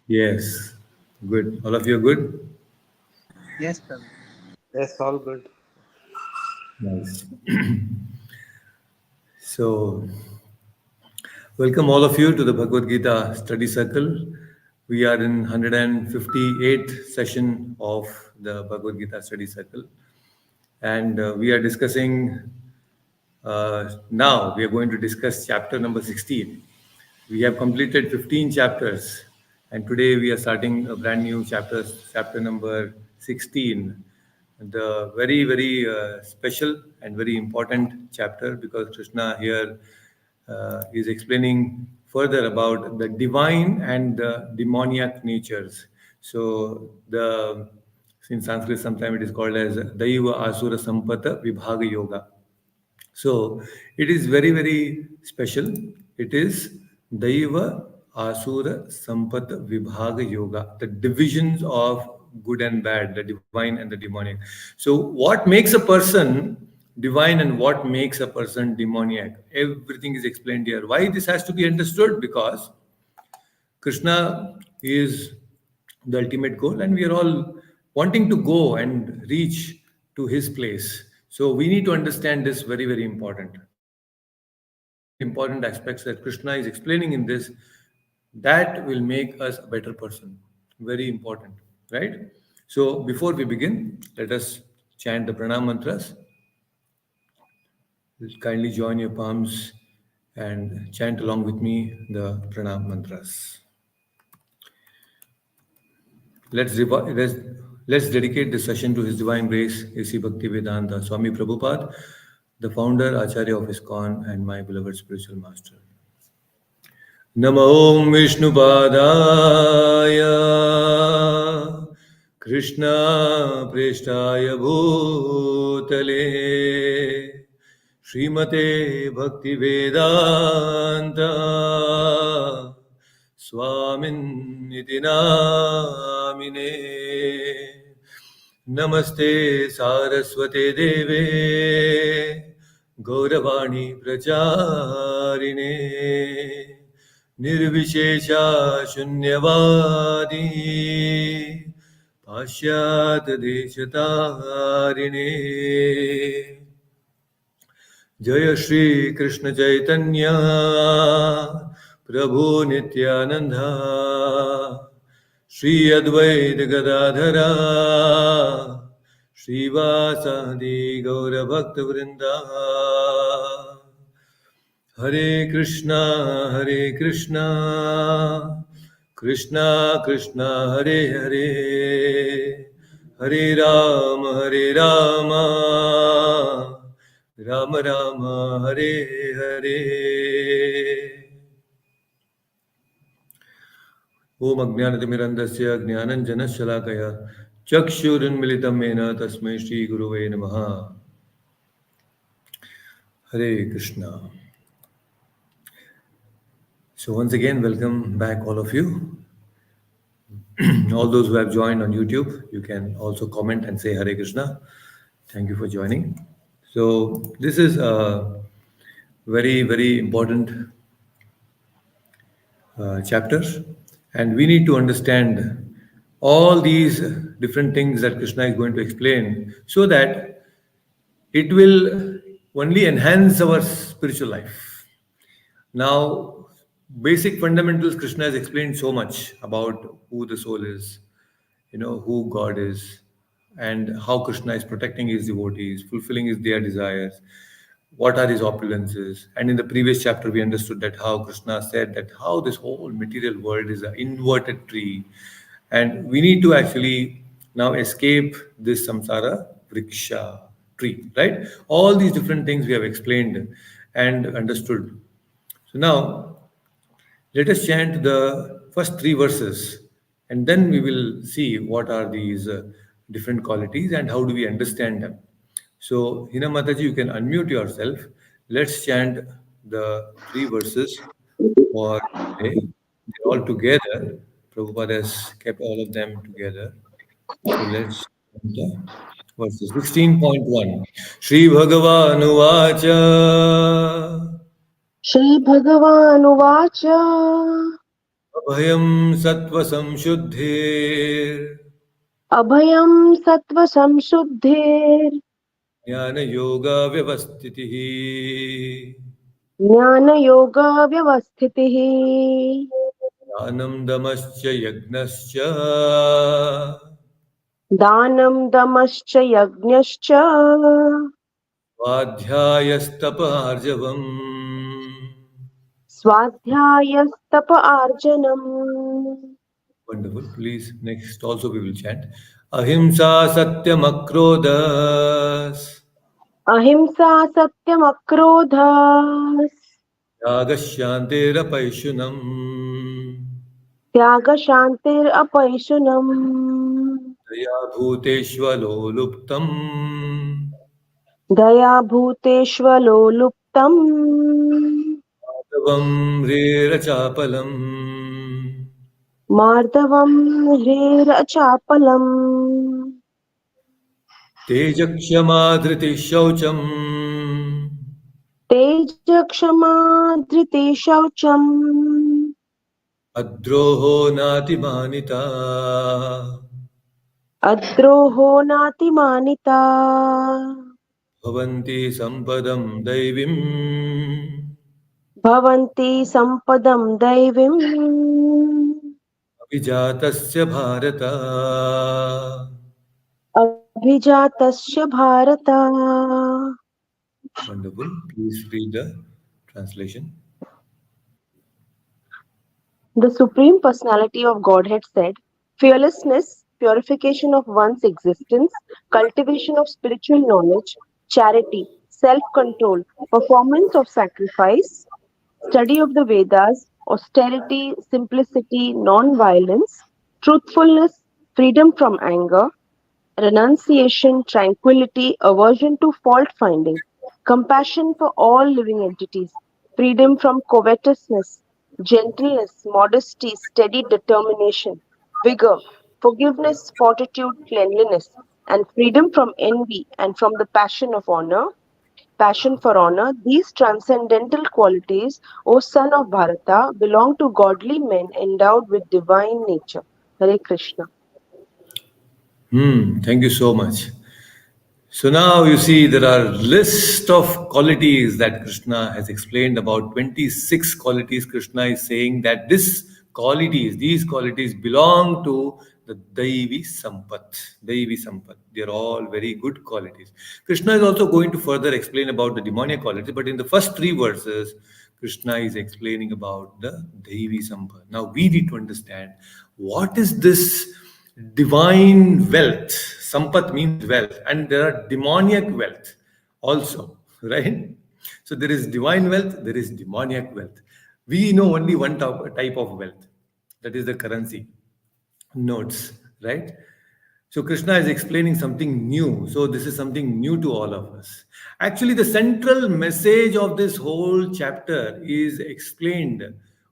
Yes, good. All of you are good? Yes, Praveen. Yes, all good. Nice. So, welcome all of you to the Bhagavad Gita study circle. We are in 158th session of the Bhagavad Gita study circle, and we are discussing now. We are going to discuss chapter number 16. We have completed 15 chapters, and today we are starting a brand new chapter number 16. The very special and very important chapter, because Krishna here is explaining further about the divine and the demoniac natures. So the in Sanskrit sometimes it is called as Daiva Asura Sampata Vibhaga Yoga. So it is very special. It is Daiva Asura Sampata Vibhaga Yoga, the divisions of good and bad, the divine and the demonic. So what makes a person divine and what makes a person demoniac? Everything is explained here. Why this has to be understood? Because Krishna is the ultimate goal, and we are all wanting to go and reach to his place. So we need to understand this very important. And all these important aspects that Krishna is explaining in this, that will make us a better person. Very important, right? So before we begin, let us chant the pranam mantras. Kindly join your palms and chant along with me the pranam mantras. Let's dedicate this session to His Divine Grace, A.C. Bhaktivedanta Swami Prabhupada, the founder, Acharya of ISKCON, and my beloved spiritual master. Namo Vishnupadaya Krishna Preshtaya Bhutale Srimate Bhaktivedanta Swamin Niti Namine Namaste Saraswate Deve Gauravani Pracharine Nirvishesha Shunyavadi Pashyat Deshatarine Jaya Shri Krishna Chaitanya Prabhu Nityananda Shri Advaita Gadadhara Srivasadi Gaura Bhakta Vrinda Hare Krishna Krishna Krishna Hare Hare Hare Rama Rama Rama Hare Hare Om Ajnanatimirandasya Jnananjanashalakaya Chakshurunmilitam Mena Tasmai Shri Guruve Namaha. Hare Krishna. So once again, welcome back all of you. All those who have joined on YouTube, you can also comment and say Hare Krishna. Thank you for joining. So this is a very important chapter, and we need to understand all these different things that Krishna is going to explain, so that it will only enhance our spiritual life. Now, basic fundamentals, Krishna has explained so much about who the soul is, who God is, and how Krishna is protecting his devotees, fulfilling their desires, what are his opulences. And in the previous chapter, we understood that how Krishna said that how this whole material world is an inverted tree, and we need to actually now escape this samsara vriksha tree, right? All these different things we have explained and understood. So now let us chant the first three verses, and then we will see what are these different qualities and how do we understand them. So, Hina Mataji, you can unmute yourself. Let's chant the three verses for today. They're all together. Prabhupada has kept all of them together. So let's chant the verses. 16.1. Shri Bhagavan Uvacha श्रीभगवानुवाच अभयं सत्त्वसंशुद्धेर् अभयं सत्त्वसंशुद्धेर् ज्ञानयोगव्यवस्थितिः ज्ञानयोगव्यवस्थितिः दानं दमश्च यज्ञश्च दानं दमश्च यज्ञश्च स्वाध्यायस्तप आर्जवम्. स्वाध्यायस्तप आर्जनम्. Wonderful. Please, next also we will chant. Ahimsa satyam akrodas अहिंसा सत्यमक्रोधः yagashantirapayshunam त्यागशान्तिरपैशुनम् daya bhuteshvaloluptam दयाभूतेष्वलोलुप्तम् madhavam rerachapalam मार्दवम् ह्रेरचापलम् तेजक्षमा धृतिः शौचम् तेजक्षमा धृति शौचम् अद्रोहो नातिमानिता अद्रोहो नातिमानिता भवन्ति सम्पदं दैवीम् भवन्ति सम्पदम् दैवीम् अभिजातस्य Bharat. अभिजातस्य Bharat. Wonderful. Please read the translation. The Supreme Personality of Godhead said, fearlessness, purification of one's existence, cultivation of spiritual knowledge, charity, self-control, performance of sacrifice, study of the Vedas, austerity, simplicity, non-violence, truthfulness, freedom from anger, renunciation, tranquility, aversion to fault finding, compassion for all living entities, freedom from covetousness, gentleness, modesty, steady determination, vigor, forgiveness, fortitude, cleanliness, and freedom from envy and from the passion for honor, these transcendental qualities, O son of Bharata, belong to godly men endowed with divine nature. Hare Krishna. Thank you so much. So now you see there are list of qualities that Krishna has explained, about 26 qualities. Krishna is saying that these qualities belong to the Daivi Sampat. Daivi Sampat. They are all very good qualities. Krishna is also going to further explain about the demoniac qualities, but in the first three verses, Krishna is explaining about the Daivi Sampat. Now we need to understand what is this divine wealth. Sampat means wealth, and there are demoniac wealth also, right? So there is divine wealth, there is demoniac wealth. We know only one type of wealth, that is the currency notes, right? So Krishna is explaining something new. So this is something new to all of us. Actually, the central message of this whole chapter is explained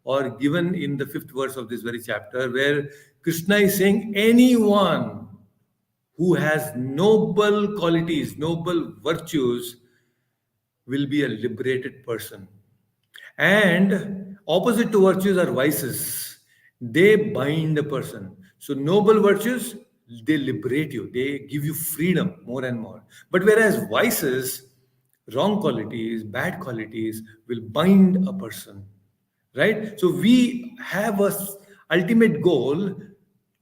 or given in the fifth verse of this very chapter, where Krishna is saying anyone who has noble qualities, noble virtues, will be a liberated person. And opposite to virtues are vices. They bind a person. So noble virtues, they liberate you. They give you freedom more and more. But whereas vices, wrong qualities, bad qualities will bind a person. Right? So we have a ultimate goal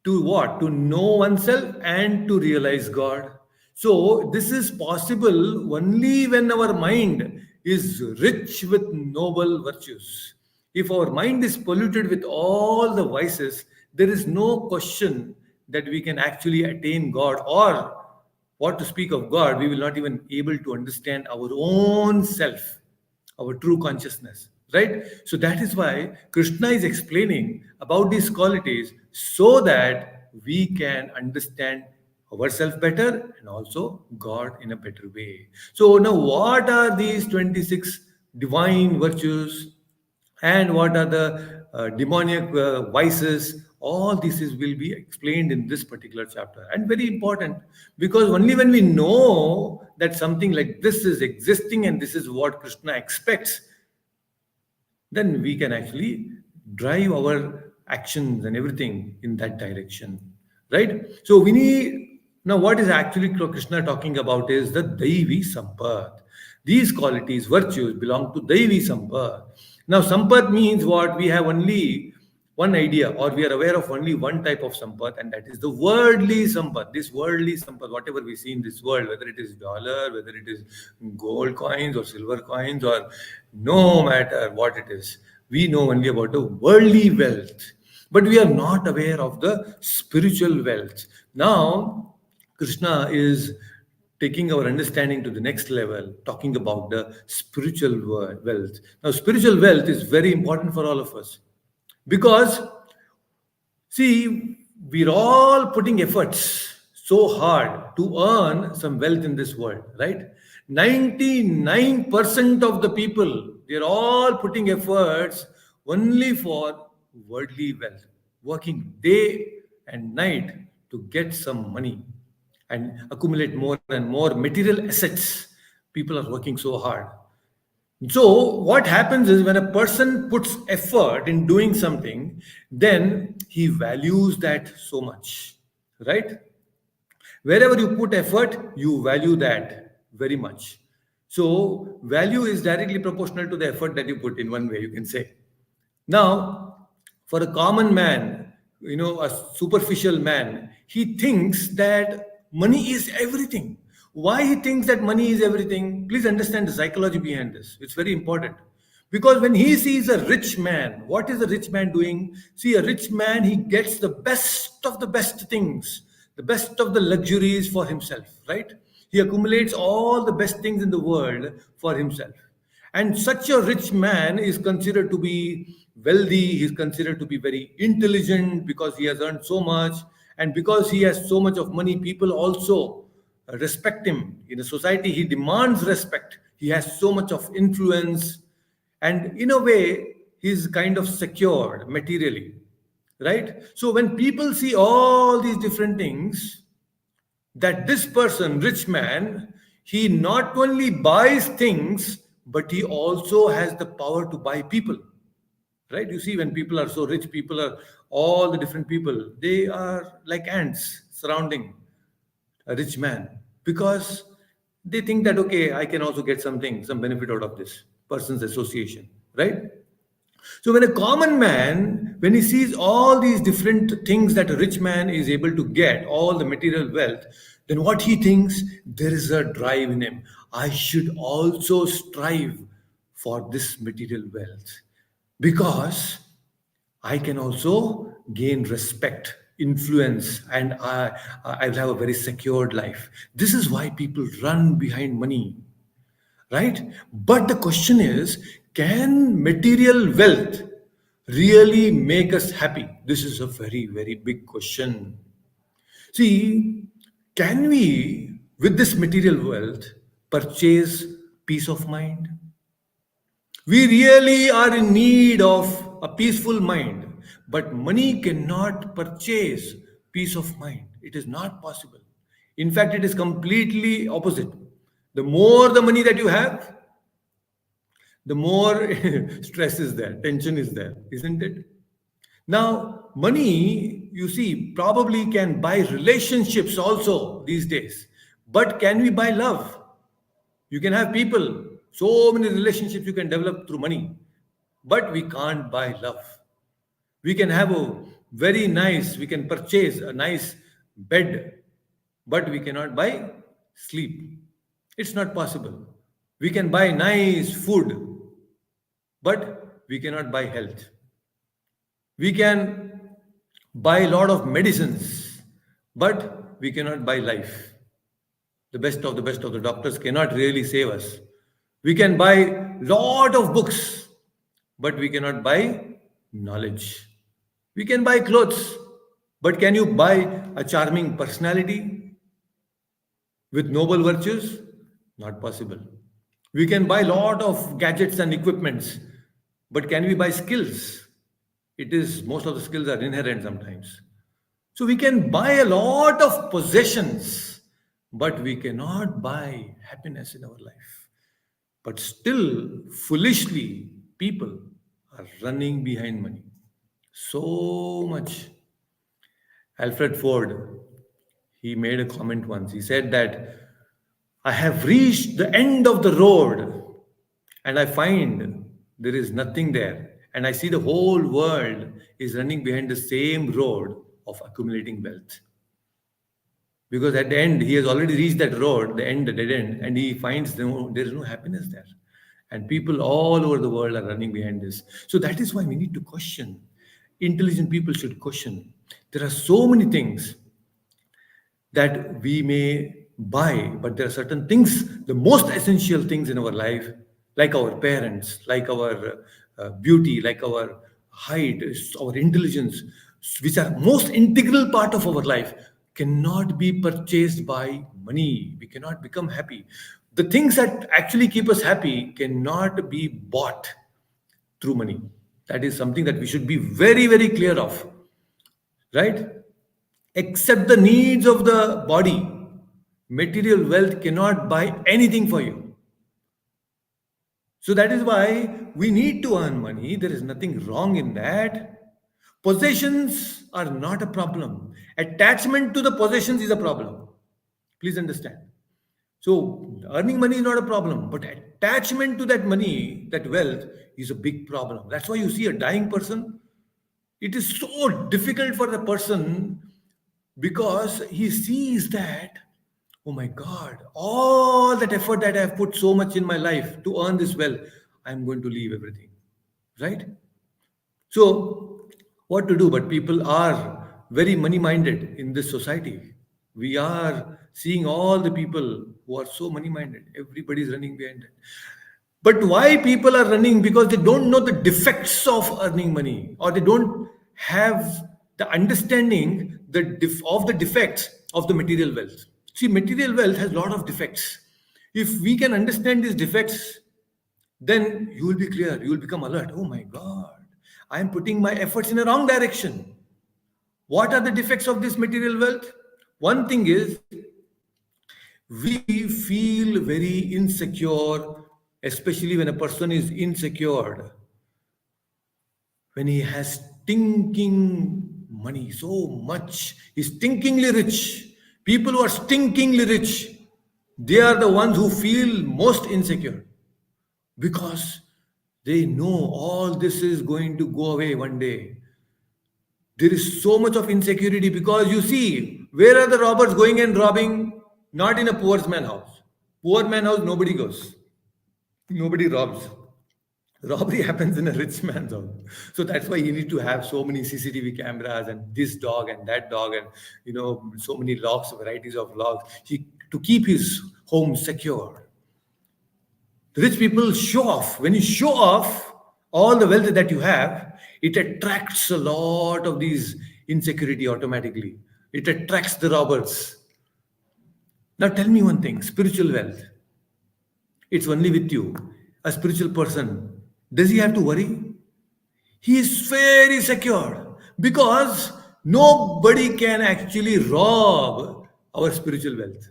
to what? To know oneself and to realize God. So this is possible only when our mind is rich with noble virtues. If our mind is polluted with all the vices, there is no question that we can actually attain God, or what to speak of God, we will not even able to understand our own self, our true consciousness, right? So that is why Krishna is explaining about these qualities so that we can understand ourselves better and also God in a better way. So now what are these 26 divine virtues and what are the demoniac vices? All will be explained in this particular chapter, and very important, because only when we know that something like this is existing and this is what Krishna expects, then we can actually drive our actions and everything in that direction, right? So we need, now what is actually Krishna talking about is the Daivi Sampath. These qualities, virtues belong to Daivi Sampath. Now Sampath means what? We have only one idea, or we are aware of only one type of sampath, and that is the worldly sampath. This worldly sampath, whatever we see in this world, whether it is dollar, whether it is gold coins or silver coins, or no matter what it is, we know only about the worldly wealth, but we are not aware of the spiritual wealth. Now Krishna is taking our understanding to the next level, talking about the spiritual wealth. Now spiritual wealth is very important for all of us, because, see, we're all putting efforts so hard to earn some wealth in this world, right? 99% of the people, they're all putting efforts only for worldly wealth, working day and night to get some money and accumulate more and more material assets. People are working so hard. So, what happens is when a person puts effort in doing something, then he values that so much, right? Wherever you put effort, you value that very much. So, value is directly proportional to the effort that you put in, one way you can say. Now, for a common man, a superficial man, he thinks that money is everything. Why he thinks that money is everything? Please understand the psychology behind this. It's very important. Because when he sees a rich man, what is a rich man doing? See, a rich man, he gets the best of the best things, the best of the luxuries for himself, right? He accumulates all the best things in the world for himself. And such a rich man is considered to be wealthy, he is considered to be very intelligent because he has earned so much. And because he has so much of money, people also respect him. In a society, he demands respect. He has so much of influence. And in a way, he's kind of secured materially, right? So when people see all these different things, that this person, rich man, he not only buys things, but he also has the power to buy people, right? You see, when people are so rich, people are all the different people, they are like ants surrounding a rich man, because they think that, okay, I can also get something, some benefit out of this person's association, right? So when a common man, when he sees all these different things that a rich man is able to get, all the material wealth, then what he thinks, there is a drive in him. I should also strive for this material wealth, because I can also gain respect, influence, and I'll have a very secured life. This is why people run behind money, right? But the question is, can material wealth really make us happy? This is a very, very big question. See, can we, with this material wealth, purchase peace of mind? We really are in need of a peaceful mind, but money cannot purchase peace of mind. It is not possible. In fact, it is completely opposite. The more the money that you have, the more stress is there, tension is there, isn't it? Now, money, you see, probably can buy relationships also these days. But can we buy love? You can have people, so many relationships you can develop through money, but we can't buy love. We can have we can purchase a nice bed, but we cannot buy sleep. It's not possible. We can buy nice food, but we cannot buy health. We can buy a lot of medicines, but we cannot buy life. The best of the doctors cannot really save us. We can buy lot of books, but we cannot buy knowledge. We can buy clothes, but can you buy a charming personality with noble virtues? Not possible. We can buy lot of gadgets and equipments, but can we buy skills? It is, most of the skills are inherent sometimes. So we can buy a lot of possessions, but we cannot buy happiness in our life. But still, foolishly, people are running behind money. So much. Alfred Ford, he made a comment once. He said that I have reached the end of the road and I find there is nothing there. And I see the whole world is running behind the same road of accumulating wealth. Because at the end, he has already reached that road, the end, the dead end, and he finds there is no happiness there. And people all over the world are running behind this. So that is why we need to question. Intelligent people should question. There are so many things that we may buy, but there are certain things, the most essential things in our life, like our parents, like our beauty, like our height, our intelligence, which are most integral part of our life, cannot be purchased by money. We cannot become happy. The things that actually keep us happy cannot be bought through money. That is something that we should be very, very clear of, right? Except the needs of the body, material wealth cannot buy anything for you. So that is why we need to earn money. There is nothing wrong in that. Possessions are not a problem. Attachment to the possessions is a problem. Please understand. So earning money is not a problem, but attachment to that money, that wealth, is a big problem. That's why you see a dying person. It is so difficult for the person because he sees that, oh my God, all that effort that I have put so much in my life to earn this wealth, I'm going to leave everything. Right? So, what to do? But people are very money minded in this society. We are seeing all the people who are so money minded. Everybody is running behind it. But why people are running? Because they don't know the defects of earning money, or they don't have the understanding of the defects of the material wealth. See, material wealth has a lot of defects. If we can understand these defects, then you will be clear, you will become alert. Oh my God, I am putting my efforts in a wrong direction. What are the defects of this material wealth? One thing is we feel very insecure, especially when a person is insecure, when he has stinking money, so much, he's stinkingly rich. People who are stinkingly rich, they are the ones who feel most insecure because they know all this is going to go away one day. There is so much of insecurity because you see, where are the robbers going and robbing? Not in a poor man's house. Poor man's house, nobody goes. Nobody robs. Robbery happens in a rich man's house. So that's why you need to have so many CCTV cameras and this dog and that dog and so many locks, varieties of locks, to keep his home secure. The rich people show off. When you show off all the wealth that you have, it attracts a lot of these insecurity automatically. It attracts the robbers. Now tell me one thing, spiritual wealth. It's only with you. A spiritual person, does he have to worry? He is very secure because nobody can actually rob our spiritual wealth.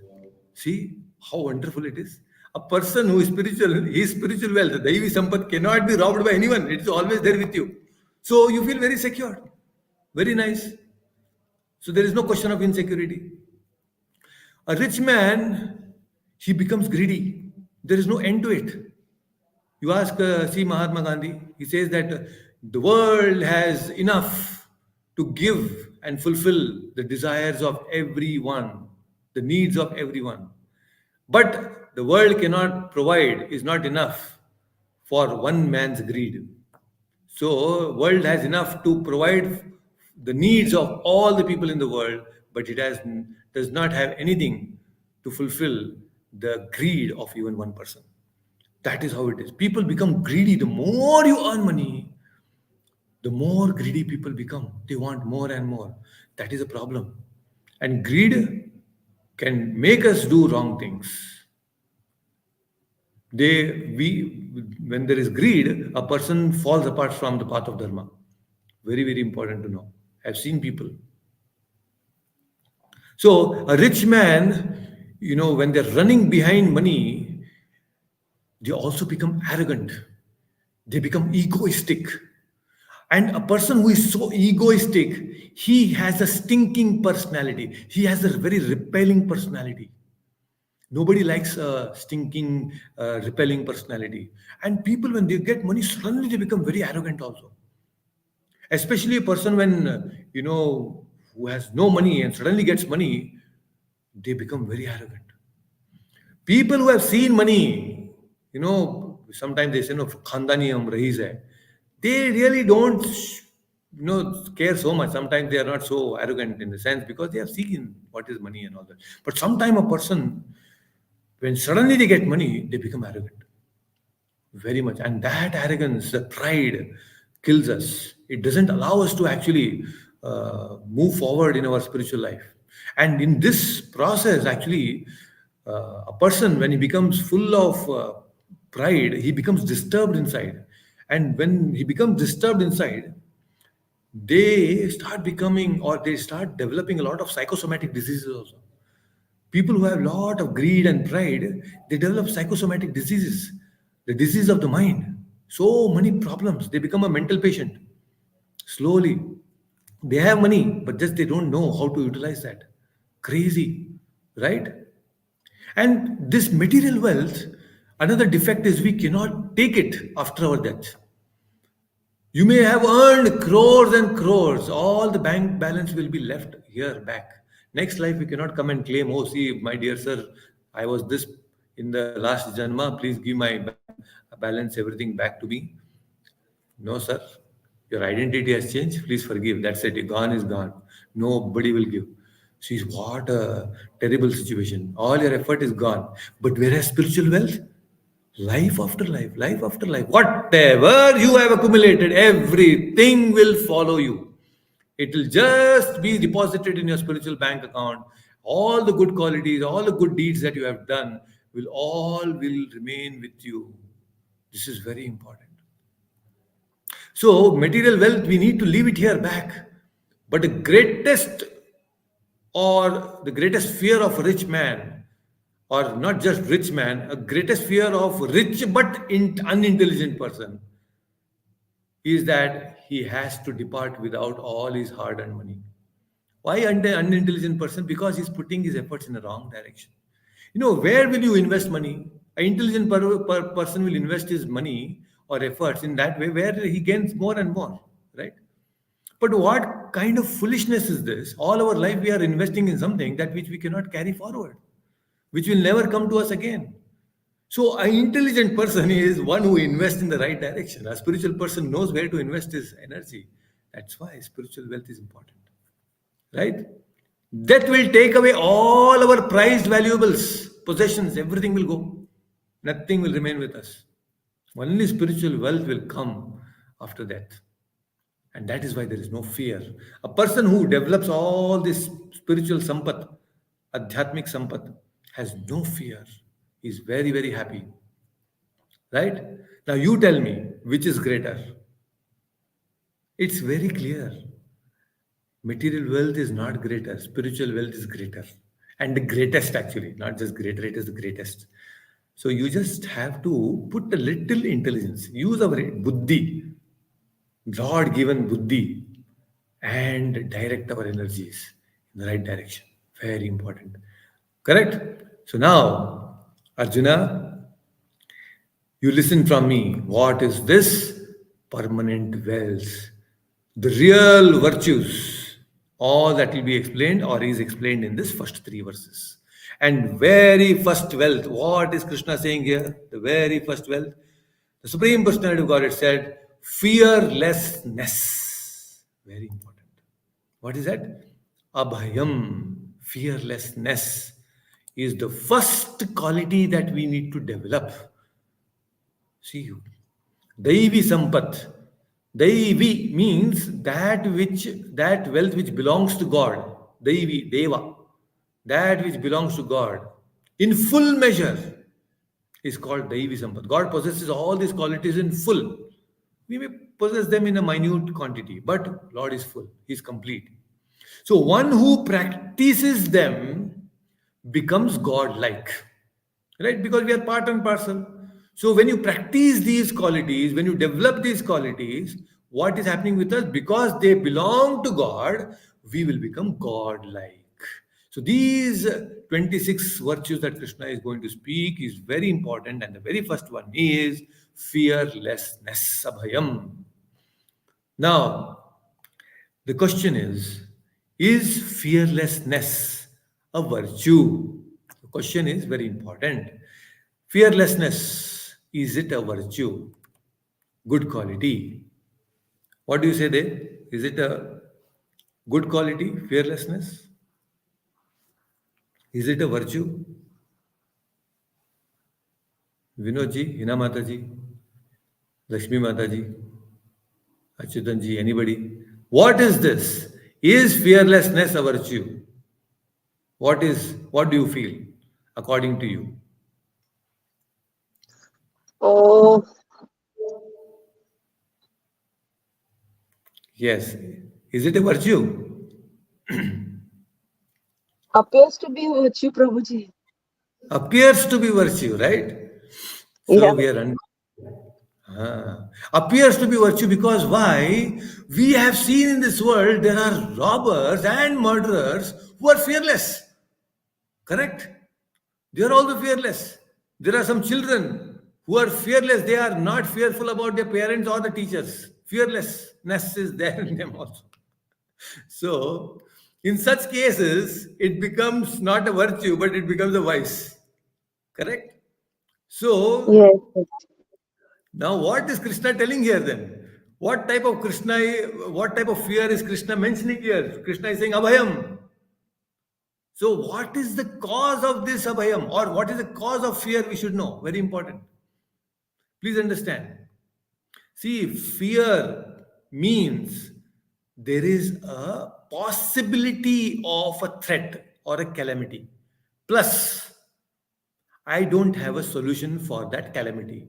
See how wonderful it is. A person who is spiritual, his spiritual wealth, Daivi Sampat, cannot be robbed by anyone. It's always there with you. So you feel very secure. Very nice. So there is no question of insecurity. A rich man, he becomes greedy. There is no end to it. You ask see Mahatma Gandhi, he says that the world has enough to give and fulfill the desires of everyone, the needs of everyone. But the world cannot provide, is not enough for one man's greed. So world has enough to provide the needs of all the people in the world, but does not have anything to fulfill the greed of even one person. That is how it is. People become greedy. The more you earn money, the more greedy people become. They want more and more. That is a problem. And greed can make us do wrong things. When there is greed, a person falls apart from the path of dharma. Very, very important to know. I've seen people. So a rich man, when they're running behind money, they also become arrogant. They become egoistic. And a person who is so egoistic, he has a stinking personality. He has a very repelling personality. Nobody likes a stinking, repelling personality. And people, when they get money, suddenly they become very arrogant also. Especially a person when, who has no money and suddenly gets money, they become very arrogant. People who have seen money, sometimes they say, no, khandani hum rahees hai. They really don't, care so much. Sometimes they are not so arrogant in the sense because they have seen what is money and all that. But sometimes a person, when suddenly they get money, they become arrogant. Very much. And that arrogance, the pride, kills us. It doesn't allow us to actually move forward in our spiritual life. And in this process, actually, a person, when he becomes full of pride, he becomes disturbed inside. And when he becomes disturbed inside, they start becoming, or they start developing a lot of psychosomatic diseases also. People who have a lot of greed and pride, they develop psychosomatic diseases, the disease of the mind. So many problems. They become a mental patient. Slowly. They have money, but just they don't know how to utilize that. Crazy, right? And this material wealth, another defect is we cannot take it after our death. You may have earned crores and crores. All the bank balance will be left here back. Next life, we cannot come and claim, oh, see, my dear sir, I was this in the last Janma. Please give my bank balance, everything back to me. No, sir. Your identity has changed. Please forgive. That's it. Gone is gone. Nobody will give. See, what a terrible situation. All your effort is gone. But whereas spiritual wealth, life after life, life after life, whatever you have accumulated, everything will follow you. It will just be deposited in your spiritual bank account. All the good qualities, all the good deeds that you have done will remain with you. This is very important. So, material wealth, we need to leave it here back. But the greatest fear of a rich man, or not just rich man, a greatest fear of rich but unintelligent person is that he has to depart without all his hard-earned money. Why unintelligent person? Because he's putting his efforts in the wrong direction. Where will you invest money? An intelligent person will invest his money or efforts in that way where he gains more and more, right? But what kind of foolishness is this? All our life we are investing in something that which we cannot carry forward, which will never come to us again. So an intelligent person is one who invests in the right direction. A spiritual person knows where to invest his energy. That's why spiritual wealth is important, right? Death will take away all our prized valuables, possessions, everything will go. Nothing will remain with us. Only spiritual wealth will come after death. And that is why there is no fear. A person who develops all this spiritual sampat, adhyatmic sampat, has no fear. He's very, very happy. Right? Now you tell me which is greater. It's very clear. Material wealth is not greater, spiritual wealth is greater. And the greatest, actually, not just greater, it is the greatest. So you just have to put a little intelligence, use our buddhi, God given buddhi, and direct our energies in the right direction. Very important. Correct? So now, Arjuna, you listen from me. What is this? Permanent wealth. The real virtues. All that will be explained or is explained in this first three verses. And very first wealth. What is Krishna saying here? The very first wealth. The Supreme Personality of Godhead said, fearlessness. Very important. What is that? Abhayam. Fearlessness is the first quality that we need to develop. See you. Daivi Sampat. Daivi means that wealth which belongs to God. Daivi, Deva. That which belongs to God. In full measure is called Daivi Sampat. God possesses all these qualities in full. We may possess them in a minute quantity, but Lord is full. He is complete. So one who practices them becomes God-like. Right? Because we are part and parcel. So when you practice these qualities, when you develop these qualities, what is happening with us? Because they belong to God, we will become God-like. So these 26 virtues that Krishna is going to speak is very important, and the very first one is fearlessness, abhayam. Now, the question is fearlessness a virtue? The question is very important. Fearlessness, is it a virtue? Good quality. What do you say there? Is it a good quality, fearlessness? Is it a virtue? Vinodji, Hina Mataji, Lakshmi Mataji, Achyutanji, anybody? What is this? Is fearlessness a virtue? What do you feel according to you? Oh, Yes. Is it a virtue? appears to be a virtue, Prabhuji. Appears to be virtue, right? Yeah. So we are appears to be virtue because why? We have seen in this world there are robbers and murderers who are fearless. Correct? They are also fearless. There are some children who are fearless. They are not fearful about their parents or the teachers. Fearlessness is there in them also. So, in such cases, it becomes not a virtue, but it becomes a vice. Correct? So, Yes. Yes. now what is Krishna telling here then? What type of what type of fear is Krishna mentioning here? Krishna is saying Abhayam. So, what is the cause of this Abhayam? Or what is the cause of fear? We should know. Very important. Please understand. See, fear means there is a possibility of a threat or a calamity. Plus, I don't have a solution for that calamity.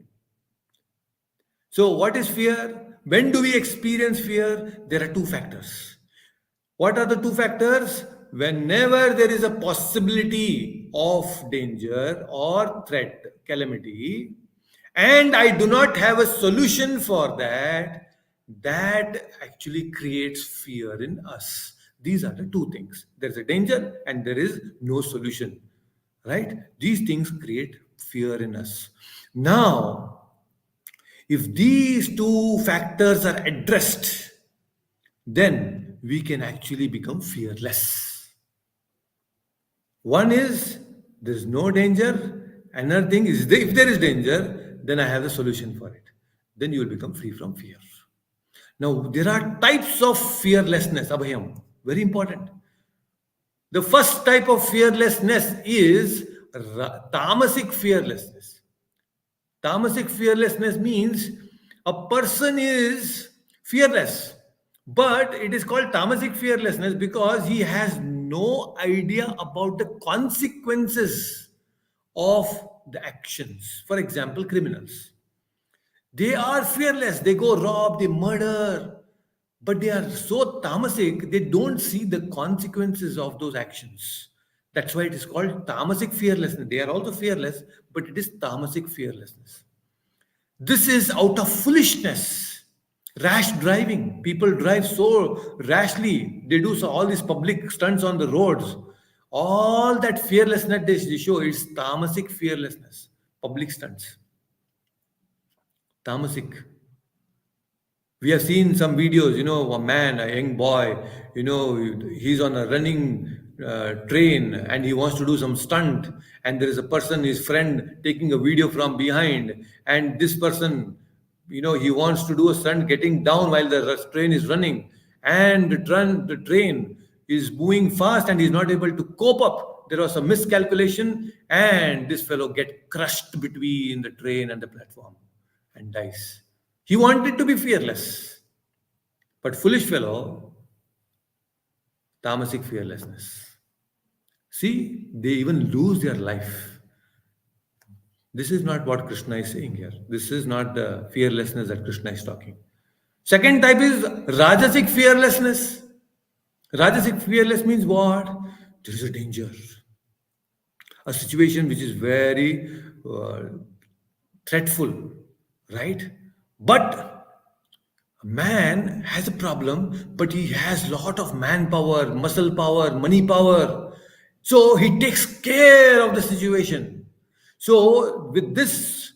So, what is fear? When do we experience fear? There are two factors. What are the two factors? Whenever there is a possibility of danger or threat, calamity, and I do not have a solution for that, that actually creates fear in us. These are the two things. There is a danger and there is no solution. Right? These things create fear in us. Now, if these two factors are addressed, then we can actually become fearless. One is there is no danger. Another thing is if there is danger, then I have the solution for it. Then you will become free from fear. Now, there are types of fearlessness, Abhayam. Very important. The first type of fearlessness is tamasic fearlessness. Tamasic fearlessness means a person is fearless, but it is called tamasic fearlessness because he has no idea about the consequences of the actions. For example, criminals. They are fearless. They go rob, they murder, but they are so tamasic, they don't see the consequences of those actions. That's why it is called tamasic fearlessness. They are also fearless, but it is tamasic fearlessness. This is out of foolishness. Rash driving. People drive so rashly. They do all these public stunts on the roads. All that fearlessness they show is tamasic fearlessness. Public stunts. Tamasic. We have seen some videos, a man, a young boy, he's on a running train and he wants to do some stunt. And there is a person, his friend, taking a video from behind. And this person, he wants to do a stunt getting down while the train is running. And the train is moving fast and he's not able to cope up. There was a miscalculation and this fellow get crushed between the train and the platform and dies. He wanted to be fearless. But foolish fellow, tamasic fearlessness. See, they even lose their life. This is not what Krishna is saying here. This is not the fearlessness that Krishna is talking. Second type is Rajasic fearlessness. Rajasic fearless means what? There is a danger. A situation which is very threatful, right? But A man has a problem, but he has lot of manpower, muscle power, money power. So he takes care of the situation. So with this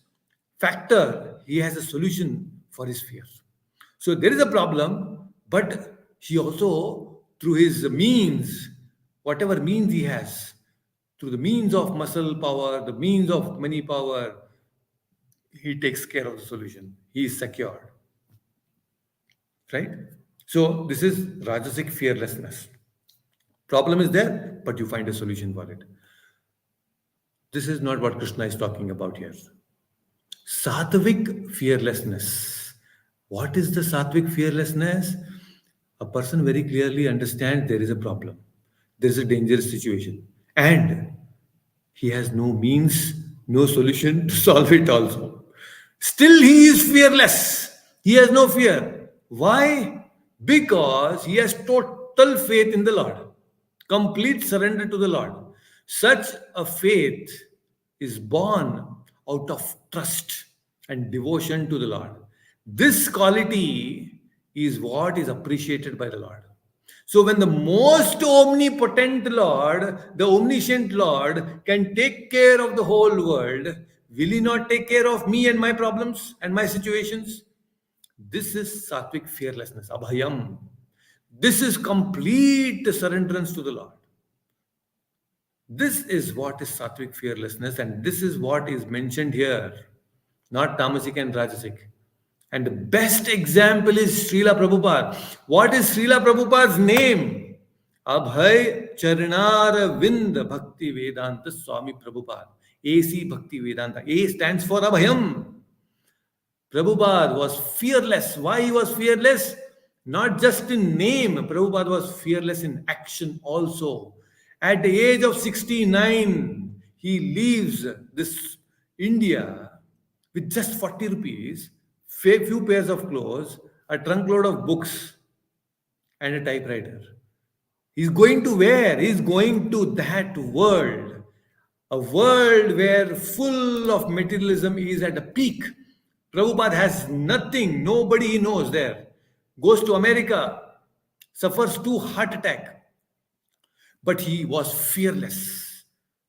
factor, he has a solution for his fear. So there is a problem, but he also, through his means, whatever means he has, through the means of muscle power, the means of money power, he takes care of the solution. He is secured. Right? So this is Rajasic fearlessness. Problem is there, but you find a solution for it. This is not what Krishna is talking about here. Sattvic fearlessness. What is the sattvic fearlessness? A person very clearly understands there is a problem, there is a dangerous situation, and he has no means, no solution to solve it also. Still, he is fearless. He has no fear. Why? Because he has total faith in the Lord, complete surrender to the Lord. Such a faith is born out of trust and devotion to the Lord. This quality is what is appreciated by the Lord. So, when the most omnipotent Lord, the omniscient Lord, can take care of the whole world, will He not take care of me and my problems and my situations? This is sattvic fearlessness, abhayam. This is complete surrenderance to the Lord. This is what is sattvic fearlessness, and this is what is mentioned here, not tamasic and rajasic. And the best example is Srila Prabhupada. What is Srila Prabhupada's name? Abhay Charnar Vind Bhakti Vedanta Swami Prabhupada. AC Bhakti Vedanta. A stands for Abhayam. Prabhupada was fearless. Why he was fearless? Not just in name. Prabhupada was fearless in action also. At the age of 69, he leaves this India with just 40 rupees, few pairs of clothes, a trunkload of books, and a typewriter. He's going to where? He's going to that world. A world where full of materialism is at a peak. Prabhupada has nothing, nobody he knows there. Goes to America, suffers 2 heart attacks. But he was fearless.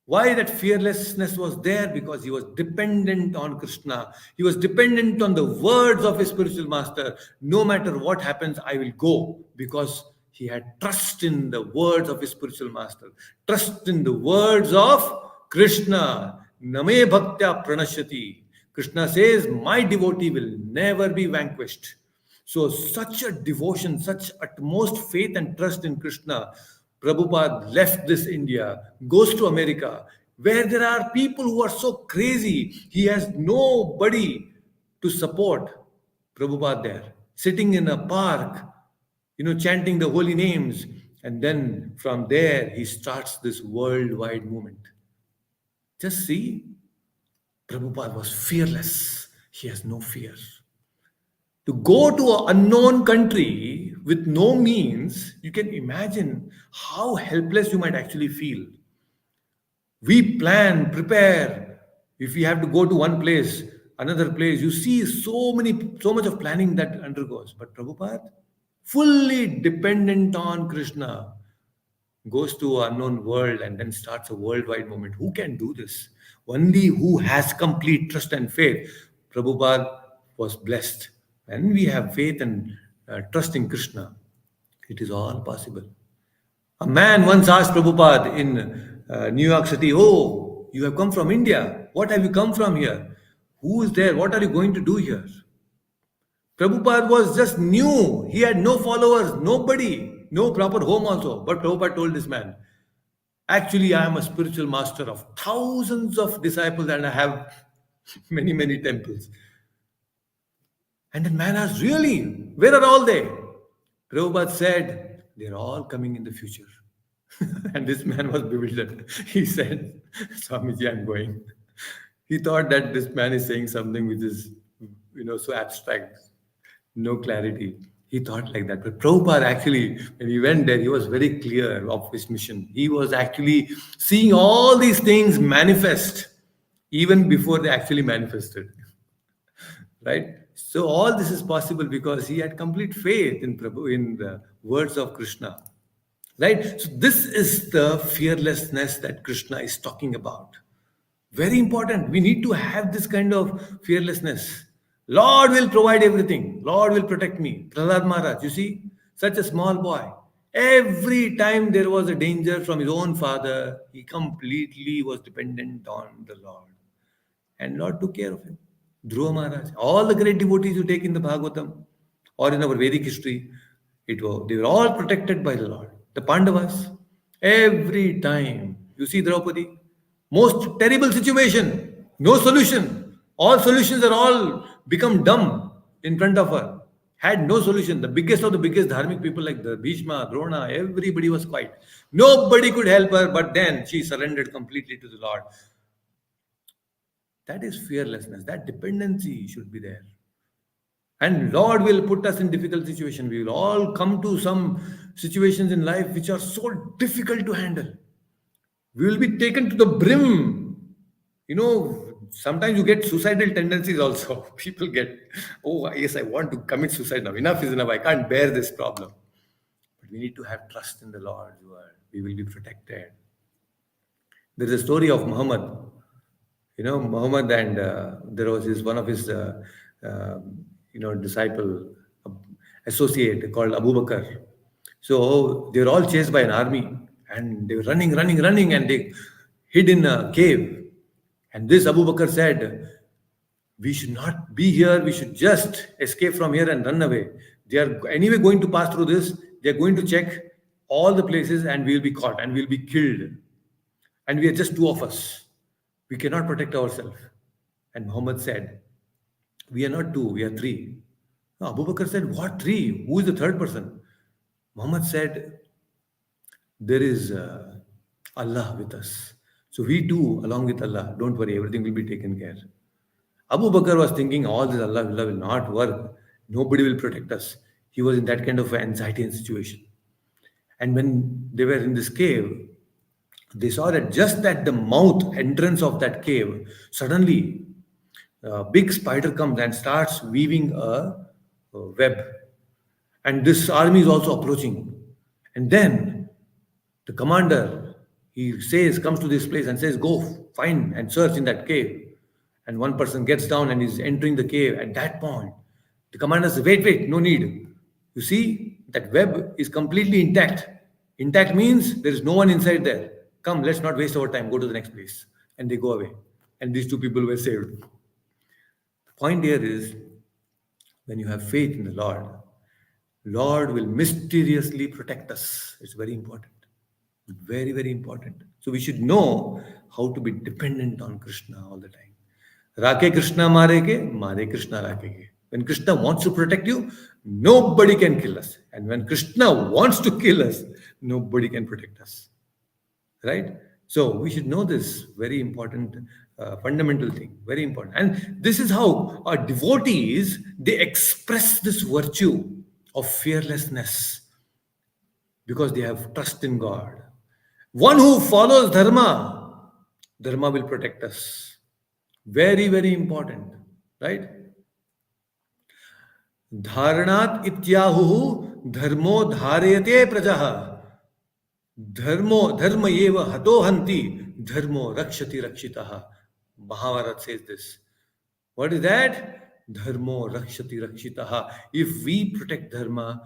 Why that fearlessness was there? Because he was dependent on Krishna. He was dependent on the words of his spiritual master. No matter what happens, I will go. Because he had trust in the words of his spiritual master. Trust in the words of Krishna. Name bhaktya pranashyati. Krishna says, my devotee will never be vanquished. So such a devotion, such utmost faith and trust in Krishna. Prabhupada left this India, goes to America, where there are people who are so crazy. He has nobody to support Prabhupada there, sitting in a park, chanting the holy names. And then from there, he starts this worldwide movement. Just see, Prabhupada was fearless. He has no fear. To go to an unknown country with no means, you can imagine how helpless you might actually feel. We plan, prepare. If we have to go to one place, another place, you see so much of planning that undergoes. But Prabhupada, fully dependent on Krishna, goes to an unknown world and then starts a worldwide movement. Who can do this? Only who has complete trust and faith. Prabhupada was blessed. When we have faith and trust in Krishna, it is all possible. A man once asked Prabhupada in New York City, "Oh, you have come from India. What have you come from here? Who is there? What are you going to do here?" Prabhupada was just new. He had no followers, nobody, no proper home also. But Prabhupada told this man, "Actually, I am a spiritual master of thousands of disciples and I have many, many temples." And the man asked, "Really? Where are all they?" Prabhupada said, "They're all coming in the future." And this man was bewildered. He said, "Swamiji, I'm going." He thought that this man is saying something which is, so abstract, no clarity. He thought like that. But Prabhupada actually, when he went there, he was very clear of his mission. He was actually seeing all these things manifest even before they actually manifested. Right? So all this is possible because he had complete faith in Prabhu, in the words of Krishna. Right? So this is the fearlessness that Krishna is talking about. Very important. We need to have this kind of fearlessness. Lord will provide everything. Lord will protect me. Prahlad Maharaj, you see, such a small boy. Every time there was a danger from his own father, he completely was dependent on the Lord. And Lord took care of him. Dhruva Maharaj, all the great devotees you take in the Bhagavatam or in our Vedic history, they were all protected by the Lord. The Pandavas, every time you see Draupadi, most terrible situation, no solution. All solutions are all become dumb in front of her. Had no solution. The biggest of the biggest dharmic people like the Bhishma, Drona, everybody was quiet. Nobody could help her, but then she surrendered completely to the Lord. That is fearlessness. That dependency should be there. And Lord will put us in difficult situations. We will all come to some situations in life which are so difficult to handle. We will be taken to the brim. Sometimes you get suicidal tendencies also. People get, oh, yes, I want to commit suicide now. Enough is enough. I can't bear this problem. But we need to have trust in the Lord. We will be protected. There is a story of Muhammad. Muhammad, and there was one of his disciple, associate called Abu Bakr. So they were all chased by an army, and they were running, and they hid in a cave. And this Abu Bakr said, we should not be here, we should just escape from here and run away. They are anyway going to pass through this, they are going to check all the places, and we will be caught and we will be killed. And we are just two of us. We cannot protect ourselves. And Muhammad said, we are not two, we are three. Now, Abu Bakr said, what three? Who is the third person? Muhammad said, there is Allah with us. So we too, along with Allah, don't worry, everything will be taken care. Abu Bakr was thinking, all this Allah will not work. Nobody will protect us. He was in that kind of anxiety and situation. And when they were in this cave, they saw that just at the mouth entrance of that cave, suddenly a big spider comes and starts weaving a web. And this army is also approaching. And then the commander, comes to this place and says, go find and search in that cave. And one person gets down and is entering the cave. At that point, the commander says, wait, no need. You see, that web is completely intact. Intact means there is no one inside there. Come, let's not waste our time. Go to the next place. And they go away. And these two people were saved. The point here is, when you have faith in the Lord will mysteriously protect us. It's very important. Very, very important. So we should know how to be dependent on Krishna all the time. Rake Krishna mare Krishna rake ke. When Krishna wants to protect you, nobody can kill us. And when Krishna wants to kill us, nobody can protect us. Right? So we should know this very important, fundamental thing. Very important. And this is how our devotees, they express this virtue of fearlessness because they have trust in God. One who follows dharma will protect us. Very, very important. Right? Dharanat ityahu dharmo dharayate prajaha. Dharma eva hato hanti dharmo rakshati rakshitaha. Mahabharata says this. What is that? Dharmo rakshati rakshitaha. If we protect dharma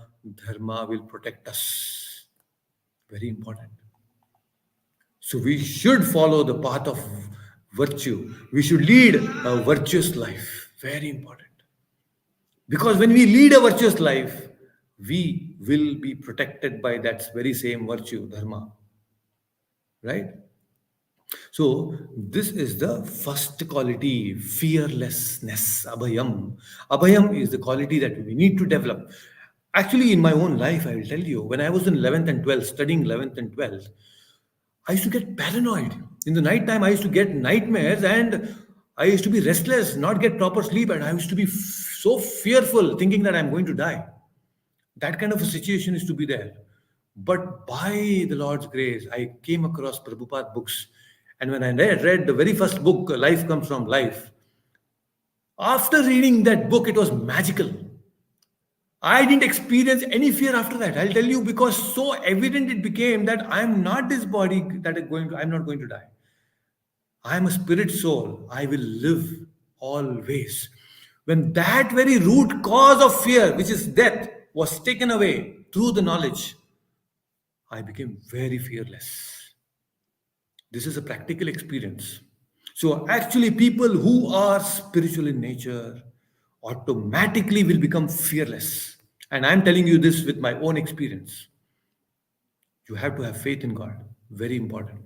will protect us. Very important. So we should follow the path of virtue. We should lead a virtuous life. Very important. Because when we lead a virtuous life, we will be protected by that very same virtue, dharma. Right? So this is the first quality, fearlessness, abhayam. Abhayam is the quality that we need to develop. Actually, in my own life, I will tell you, when I was in 11th and 12th, studying 11th and 12th, I used to get paranoid. In the night time, I used to get nightmares and I used to be restless, not get proper sleep, and I used to be so fearful, thinking that I'm going to die. That kind of a situation is to be there. But by the Lord's grace, I came across Prabhupada books. And when I read the very first book, Life Comes from Life, After reading that book, it was magical. I didn't experience any fear after that. I'll tell you, because so evident it became that I'm not this body that is going to, I'm not going to die. I am a spirit soul. I will live always. When that very root cause of fear, which is death, was taken away through the knowledge, I became very fearless. This is a practical experience. So, actually, people who are spiritual in nature automatically will become fearless. And I'm telling you this with my own experience. You have to have faith in God. Very important.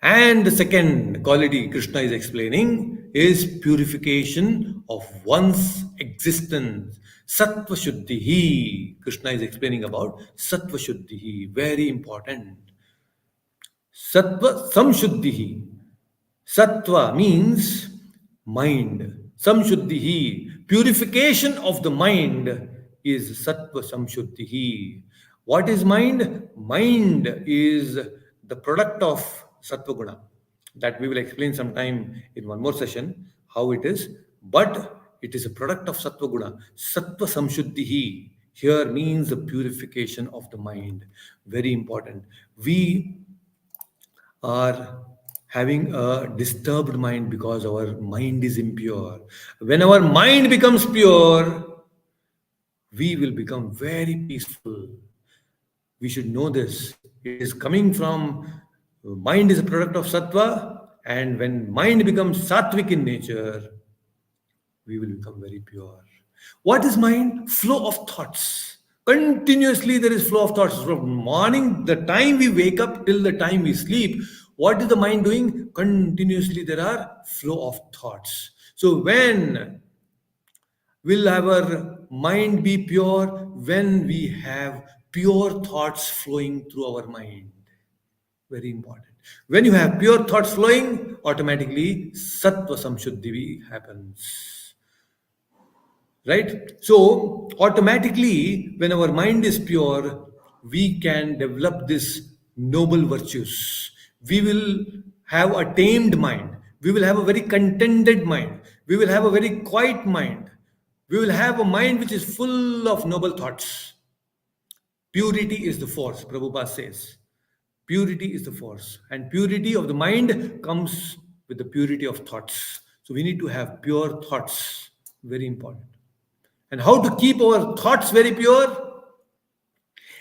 And the second quality Krishna is explaining is purification of one's existence. Sattva Shuddhihi. Krishna is explaining about Sattva Shuddhihi. Very important. Sattva Samshuddhihi. Sattva means mind. Samshuddhihi. Purification of the mind is Sattva Samshuddhihi. What is mind? Mind is the product of Sattva Guna. That we will explain sometime in one more session how it is. But it is a product of Sattva Guna. Sattva Samshuddhihi here means the purification of the mind. Very important. We are having a disturbed mind because our mind is impure. When our mind becomes pure, we will become very peaceful. We should know this. It is coming from mind is a product of sattva, and when mind becomes sattvic in nature, we will become very pure. What is mind? Flow of thoughts. Continuously there is flow of thoughts. From morning, the time we wake up till the time we sleep, what is the mind doing? Continuously there are flow of thoughts. So when will our mind be pure? When we have pure thoughts flowing through our mind. Very important. When you have pure thoughts flowing, automatically sattva samshuddhi happens. Right? So, automatically, when our mind is pure, we can develop these noble virtues. We will have a tamed mind. We will have a very contented mind. We will have a very quiet mind. We will have a mind which is full of noble thoughts. Purity is the force, Prabhupada says. Purity is the force. And purity of the mind comes with the purity of thoughts. So we need to have pure thoughts. Very important. And how to keep our thoughts very pure?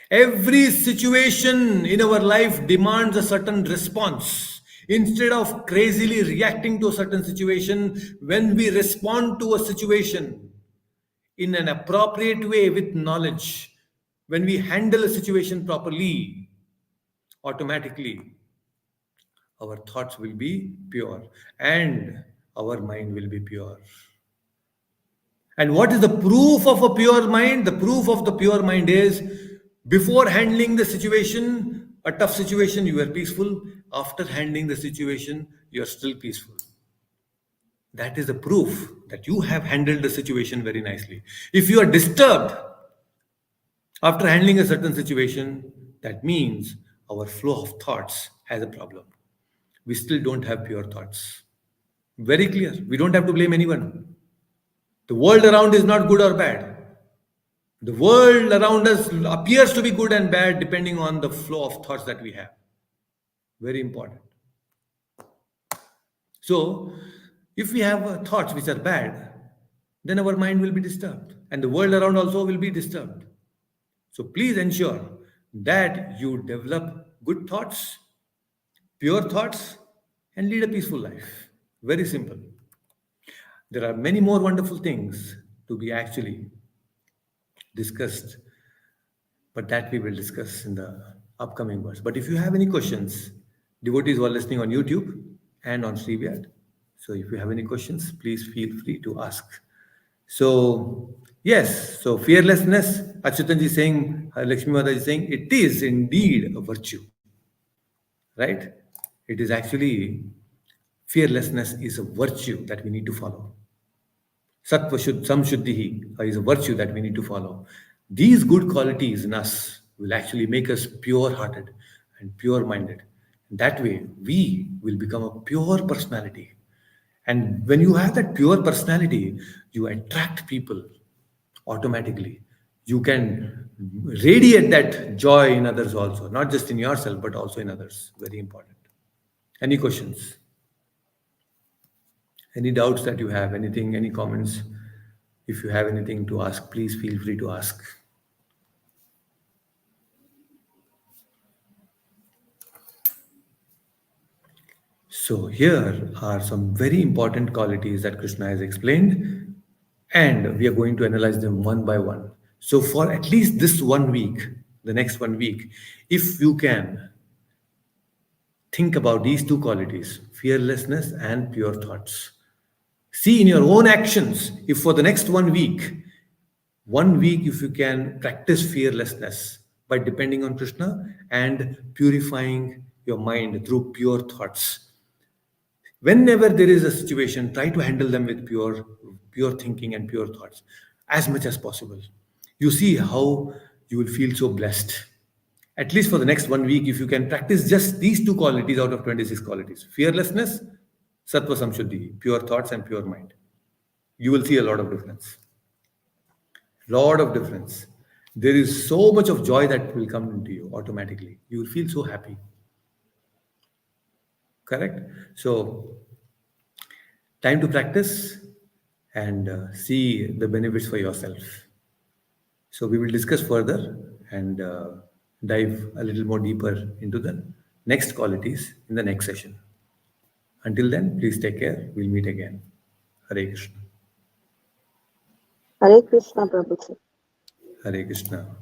Every situation in our life demands a certain response. Instead of crazily reacting to a certain situation, when we respond to a situation in an appropriate way with knowledge, when we handle a situation properly, automatically our thoughts will be pure and our mind will be pure. And what is the proof of a pure mind? The proof of the pure mind is before handling the situation, a tough situation, you are peaceful. After handling the situation, you are still peaceful. That is the proof that you have handled the situation very nicely. If you are disturbed after handling a certain situation, that means our flow of thoughts has a problem. We still don't have pure thoughts. Very clear. We don't have to blame anyone. The world around is not good or bad. The world around us appears to be good and bad depending on the flow of thoughts that we have. Very important. So, if we have thoughts which are bad, then our mind will be disturbed and the world around also will be disturbed. So, please ensure that you develop good thoughts, pure thoughts, and lead a peaceful life. Very simple. There are many more wonderful things to be actually discussed, but that we will discuss in the upcoming verse. But if you have any questions, devotees who are listening on YouTube and on StreamYard, so if you have any questions, please feel free to ask. So, yes, so fearlessness, Achyutanji is saying, Lakshmi Mata is saying, it is indeed a virtue, right? It is actually, fearlessness is a virtue that we need to follow. Sattva samshuddhihi is a virtue that we need to follow. These good qualities in us will actually make us pure-hearted and pure-minded. That way, we will become a pure personality. And when you have that pure personality, you attract people automatically. You can radiate that joy in others also, not just in yourself, but also in others. Very important. Any questions? Any doubts that you have? Anything, any comments? If you have anything to ask, please feel free to ask. So, here are some very important qualities that Krishna has explained, and we are going to analyze them one by one. So, for at least this 1 week, the next 1 week, if you can think about these two qualities, fearlessness and pure thoughts, see in your own actions, if for the next 1 week, if you can practice fearlessness by depending on Krishna and purifying your mind through pure thoughts. Whenever there is a situation, try to handle them with pure thinking and pure thoughts as much as possible. You see how you will feel so blessed. At least for the next 1 week, if you can practice just these two qualities out of 26 qualities, fearlessness, sattva samshuddhi, pure thoughts and pure mind, you will see a lot of difference. Lot of difference. There is so much of joy that will come into you automatically. You will feel so happy. Correct? So, time to practice and see the benefits for yourself. So, we will discuss further and dive a little more deeper into the next qualities in the next session. Until then, please take care. We'll meet again. Hare Krishna. Hare Krishna, Prabhuji. Hare Krishna.